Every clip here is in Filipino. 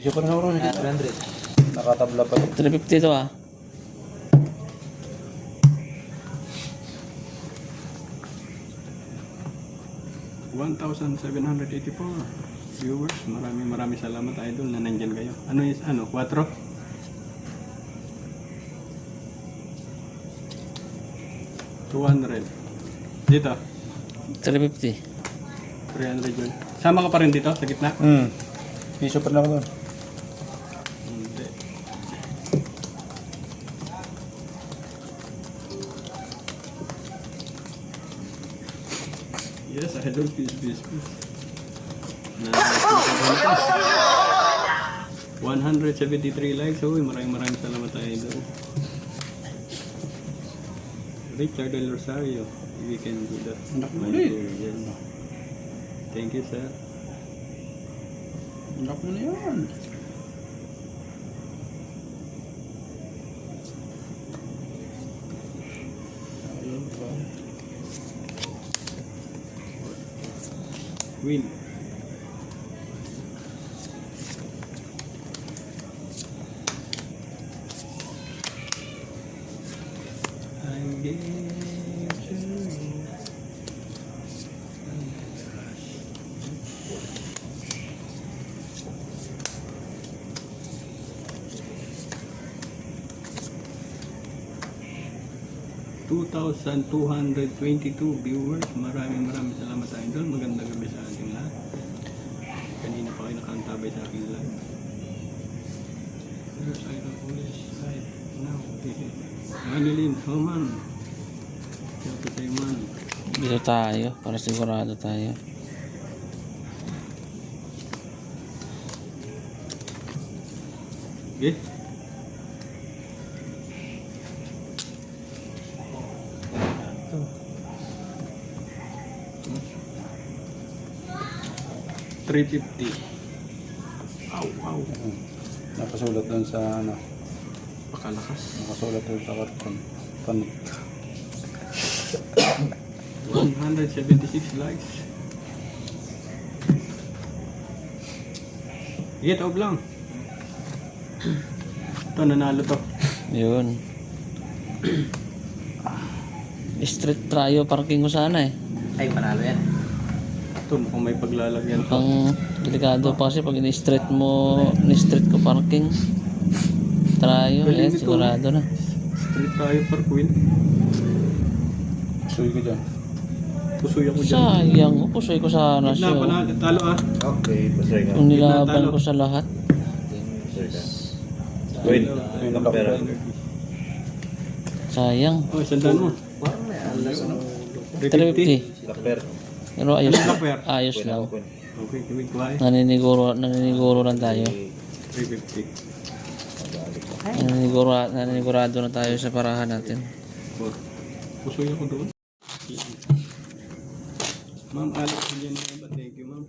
Isa pa rin ako rin. 300. Nakatabla pa ito. 350 to ah. $1,784 viewers. Maraming salamat idol na nandyan kayo. Ano is 4? $200. Dito, 350. 300 yun. Sama ka pa rin dito sa gitna? Piso pa rin ako doon. Hindi. Yes, idol. Peace. Na 173 likes. Uy, maraming salamat idol. Richard Del Rosario. We can do that. Yes. Thank you, sir. Anak mo na yan. Ayun pa. Win. I'm giving to you. 2,222 viewers. Maraming salamat idol. Magandang gabi sa ating lahat. Kanina pa kayo nakaantabay sa aking live. There's idol police live now. Manilin, man. Shout out man. Dito tayo para sigurado tayo. Okay. $350. Wow. Nakasulat doon sa ano. Pakalakas. Nakasulat doon sa karton. Panik. 176 likes. Get off lang. Ito, nanalo to. Yun. Street tryo parking ko sana eh. Ay, panalo yan. Ito, mukhang may paglalagyan to. Ang delikado pa kasi pag in-street ko parking. Tryo, Galing eh, nito. sigurado na. Street tayo per queen. Suy ko dyan. Pusoy ako dyan. Sayang, upusoy ko sana Gitna pa na, siya. talo ah. Okay, pasay ka. Kung nilaban Talo. ko sa lahat. Pasay ka. Win. Win. Pera. Sayang. Oh, isandaan mo. Parang may alas ano. 350. Lakper. Pero ayos, Ano ba, ayos Win lang. ako, Win. Okay, kami kuhay. Naniniguro lang tayo. 350. Naninigurado na tayo sa parahan natin. Oh, pusoy ako doon. Ma'am, Alex, hindi na ba? Thank you, ma'am.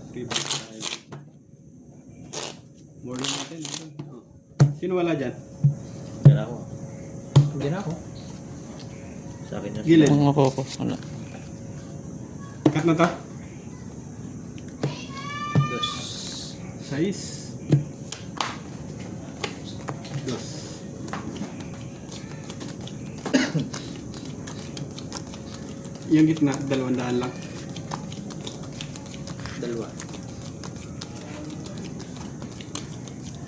350. Morning natin. Oh. Sino wala dyan? Diyan ako. Diyan ako. Sa akin na. Gilid. Mga popo, wala. Cut na to? Dos. 6. Dos. Yung gitna, 200 lang. Dalawa.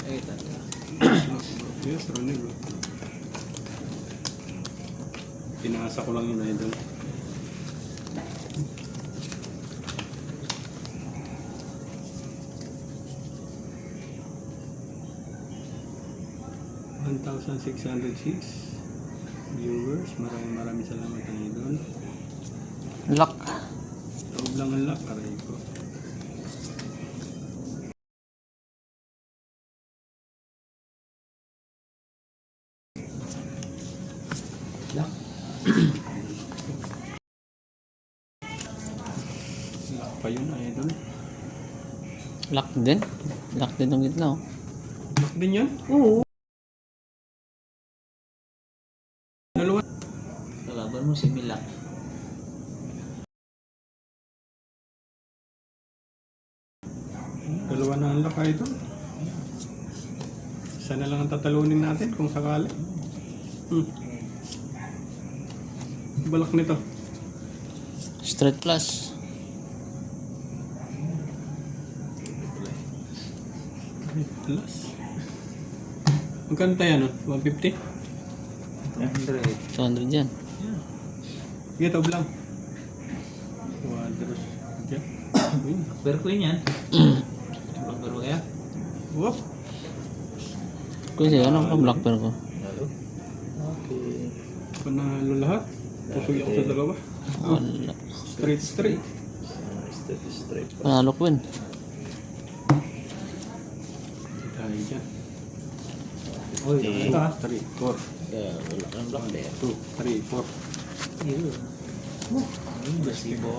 Ay, tanda. Yes, Ronnie, bro. Pinaasa ko lang yun, idol. $1,606 viewers. Maraming salamat, idol. Lock. Loob lang ang lock, aray ko. Lock. Lock pa yun, idol. Lock din. Lock din ng gitna oh. Lock din yun? Oo. Dalawa. Kalaban mo si Mila. Dalawa na ang lock, idol. Isa na lang ang tatalunin natin kung sakali. Balak nito. Straight plus. Plus. Magkano tayo no? 150? 200 yan. Sige, taob lang. Quadros. Okay. Pero ko yun yan. Pero kaya? Whoop. Kasi ano pa black pair ko? Okay. Panalo lahat. Pusugi ako sa dalawa. Wala. Straight. Straight. Panalo ko yun. Tayo dyan. Uy, Ito ha. 3, 4. kaya wala kang block there. 2, 3, 4. Yun. Basibo.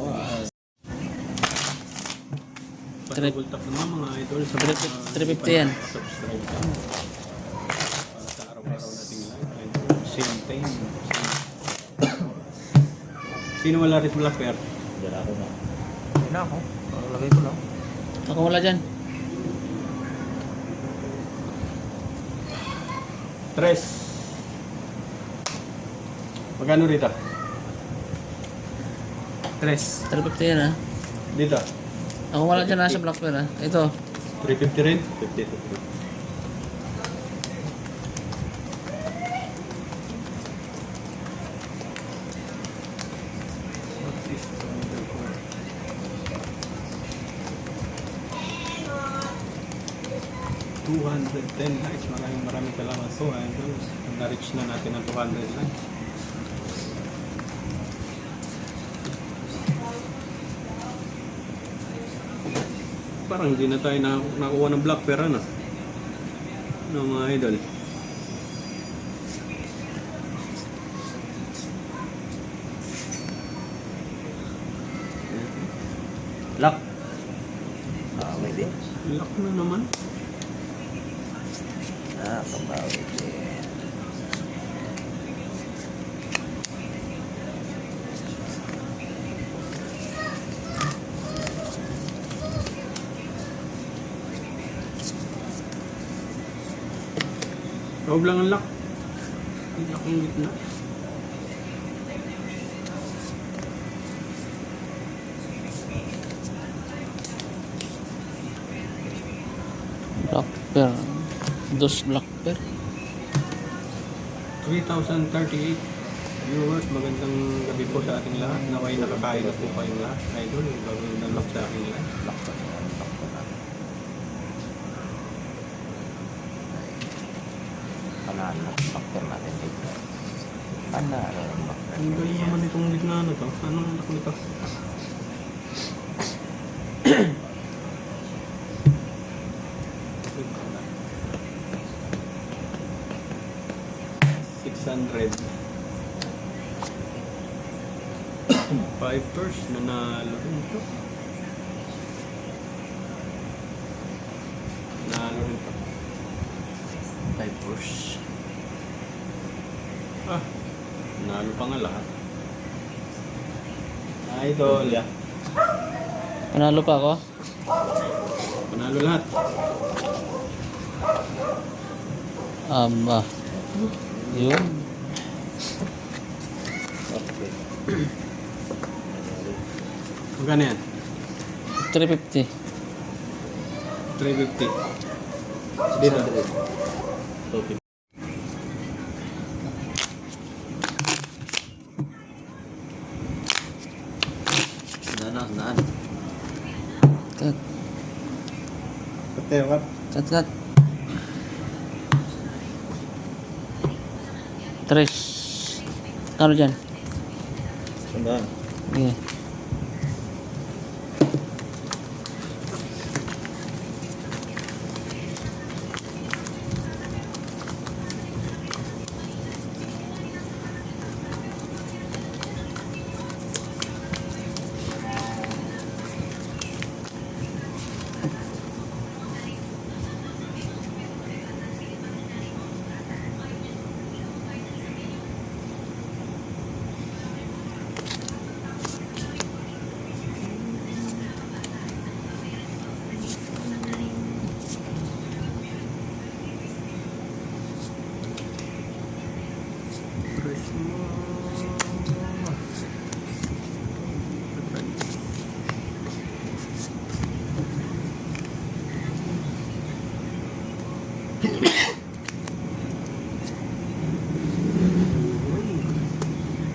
Double tap naman mga idol sa 350 yan. subscribe ka. Para sa araw-araw nating live. Idol. Same time. Sino wala rin black pair? Diyan ako na. Diyan ako. Lagay ko lang. Ako wala dyan. 3. Magkano rito? 3. 350 yan ha. Dito. Ako wala dyan nasa black pair ha. Ito. 350 rin? 50 to 210 likes. Maraming salamat po. Na-reach na natin ang 200 likes. Parang hindi na tayo nakuha ng black pair na ng mga idol. Lock. May din. Lock na naman. Kabawi din. Huwag lang ang lock. Ang lock ang gitna. Black pair. Dos black pair. 3,038 viewers. Magandang gabi po sa ating lahat. Naway nakakain na po kayong lahat. Idol, bagong nalock sa ating lahat. Lock pa na. Panalo. Locker natin dito. Panalo ng locker. Ang galing naman itong gitna na to. Anong lock nito? $600. 5 purse. Nanalo rin ito. Nanalo rin ito. 5 push. Nanalo pa nga lahat. Idol. Panalo pa ako. Panalo lahat. Yun. Okay. Magkano yan? 350. 350. Dito. 250. Naan. Cut. Pateo ka. Cut. Tres. Kano dyan? Sandaan. Okay.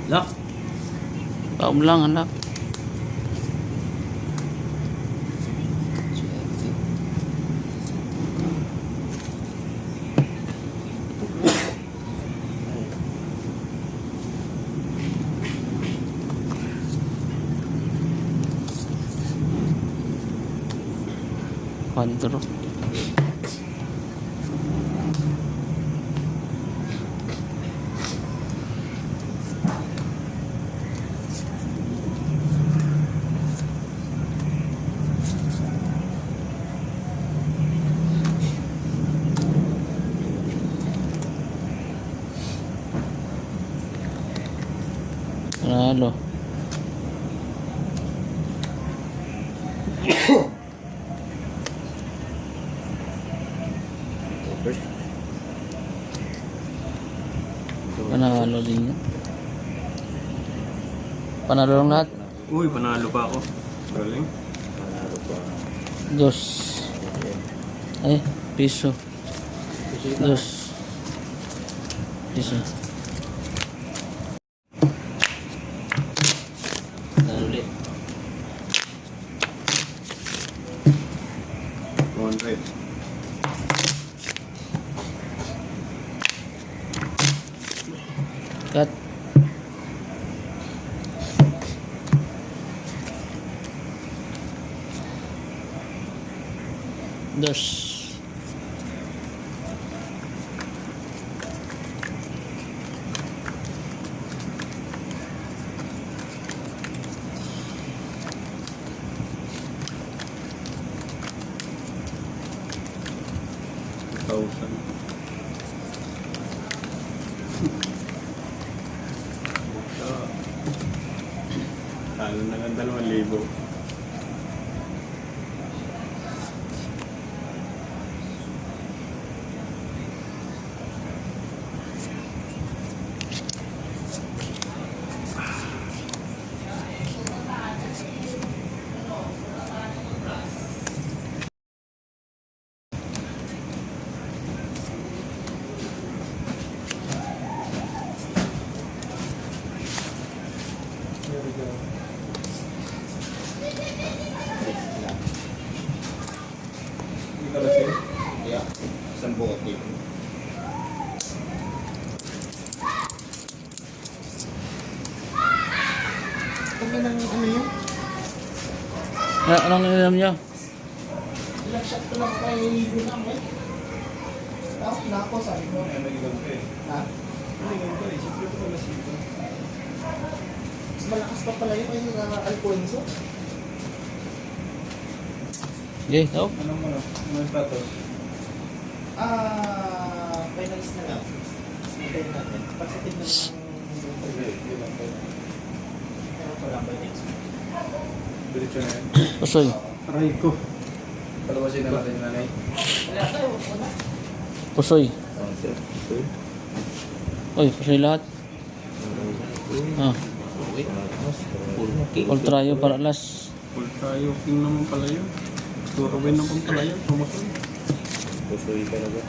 Lock. Paum lang anak. Quadro. Panalo. Panalo din yan. Panalo lang lahat. Uy, panalo pa ako. Galing. Dos. Ay, piso. Dos. Piso. Panalo ulit. 100. Cut. Dos. Thousand. Talo na ng 2,000. Hindi ka lasing? Yeah. Isang bote. Kami ng ano yun? Anong ininom nyo? Ilang shot ko lang kay Gunam eh. Tapos na ako, sabi ko. Ay, nagigam ka eh. Ha? Nagigam ka eh. Siyempre ko lasing ka. Mas malakas pa pala yun yung Alfonso. Okay, oh. Anong ano? Anong status? Finalist na lang. Hintayin natin. Positive na lang. Hindi lang kayo. Pero ko lang by next week. Diretso na yan. Pusoy. Aray ko. Palabasin na natin yung nanay. Wala tayo, wala. Pusoy. Oy, pusoy lahat. Ah, ultrayo para alas. Full tayo. King naman pala yun. Turobin naman pala yun. Tumasun. Pusoy talaga.